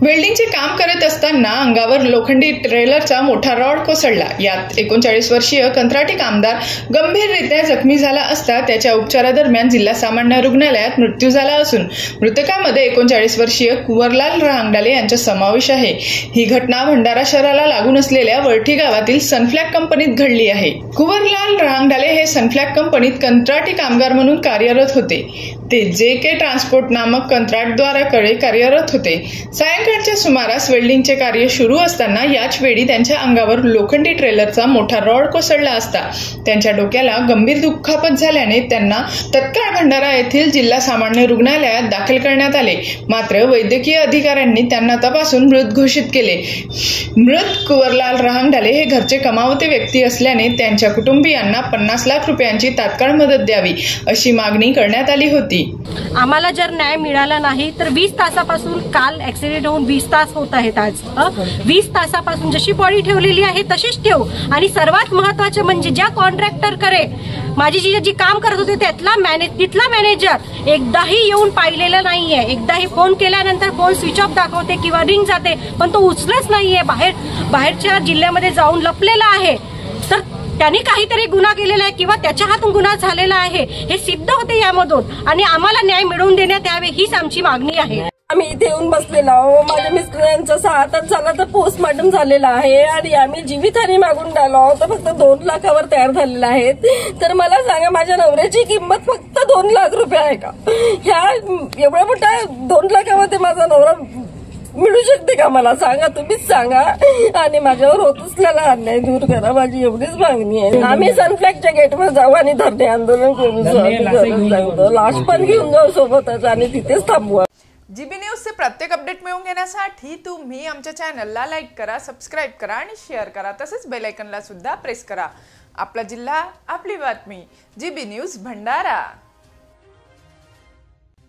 वेल्डिंगचे काम करत असताना अंगावर लोखंडी ट्रेलरचा मोठा रॉड कोसळला। यात 39 वर्षीय कंत्राटी कामगार गंभीररित्या जखमी झाला असता त्याच्या उपचारादरम्यान जिल्हा सामान्य रुग्णालयात मृत्यू झाला असून मृतकामध्ये 39 वर्षीय कुंवरलाल रहांगडाले यांचा समावेश आहे। ही घटना भंडारा शहराला लागून असलेल्या वरठी गावातील सनफ्लॅग कंपनीत घडली आहे। कुंवरलाल रहांगडाले हे सनफ्लॅग कंपनीत कंत्राटी कामगार म्हणून कार्यरत होते। ते JK ट्रान्सपोर्ट नामक कंत्राटदाराकडे कार्यरत होते। सायंकाळच्या सुमारास वेल्डिंगचे कार्य सुरू असताना याच वेळी त्यांच्या अंगावर लोखंडी ट्रेलरचा मोठा रॉड कोसळला असता त्यांच्या डोक्याला गंभीर दुखापत झाल्याने त्यांना तत्काळ भंडारा येथील जिल्हा सामान्य रुग्णालयात दाखल करण्यात आले। मात्र वैद्यकीय अधिकाऱ्यांनी त्यांना तपासून मृत घोषित केले। मृत कुंवरलाल रहांगडाले हे घरचे कमावते व्यक्ती असल्याने त्यांच्या कुटुंबियांना 50 लाख रुपयांची तात्काळ मदत द्यावी अशी मागणी करण्यात आली होती। आम्हाला जर न्याय मिळाला नाही तर 20 तासापासून काल ऍक्सिडेंट होऊन 20 तास होत आहेत। आज 20 तासापासून जशी बॉडी ठेवलेली आहे तशीच ठेव। आणि सर्वात महत्त्वाचं म्हणजे ज्या कॉन्ट्रॅक्टर करे माझी जी काम करत होते तिथला मॅनेजर एकदाही येऊन पाहिलेला नाहीये। एकदाही फोन केल्यानंतर फोन स्विच ऑफ दाखवते किंवा रिंग जाते पण तो उचलच नाहीये। बाहेरच्या जिल्ह्यामध्ये जाऊन लपलेला आहे। तर त्यांनी काहीतरी गुन्हा केलेला आहे किंवा त्याच्या हातून गुन्हा झालेला आहे हे सिद्ध होते यामधून आणि आम्हाला न्याय मिळवून देण्यात यावे हीच आमची मागणी आहे। आम्ही इथे येऊन बसलेलो आहोत। माझ्या मिस्टरांचा 6 तास झाला तर पोस्टमॉर्टम झालेला आहे आणि आम्ही जीवितहानी मागून राहिलो आहोत तर फक्त 2 लाखावर तयार झालेला आहे। तर मला सांगा माझ्या नवऱ्याची किंमत फक्त 2 लाख रुपये आहे का? ह्या एवढ्या मोठ्या 2 लाखामध्ये माझा नवरा मिळू शकते का? मला सांगा, तुम्हीच सांगा आणि माझ्यावर होत असलेला अन्याय दूर करा, माझी एवढीच मागणी आहे। आम्ही सनफ्लॅगच्या गेटवर जाऊ आणि धरणे आंदोलन करू, लाश पण घेऊन जाऊ सोबतच आणि तिथेच थांबू। GB न्यूजचे प्रत्येक अपडेट मिळवून घेण्यासाठी तुम्ही आमच्या चॅनलला लाईक करा, सबस्क्राईब करा आणि शेअर करा। तसेच बेल आयकॉनला सुद्धा प्रेस करा। आपला जिल्हा, आपली बातमी, GB न्यूज भंडारा।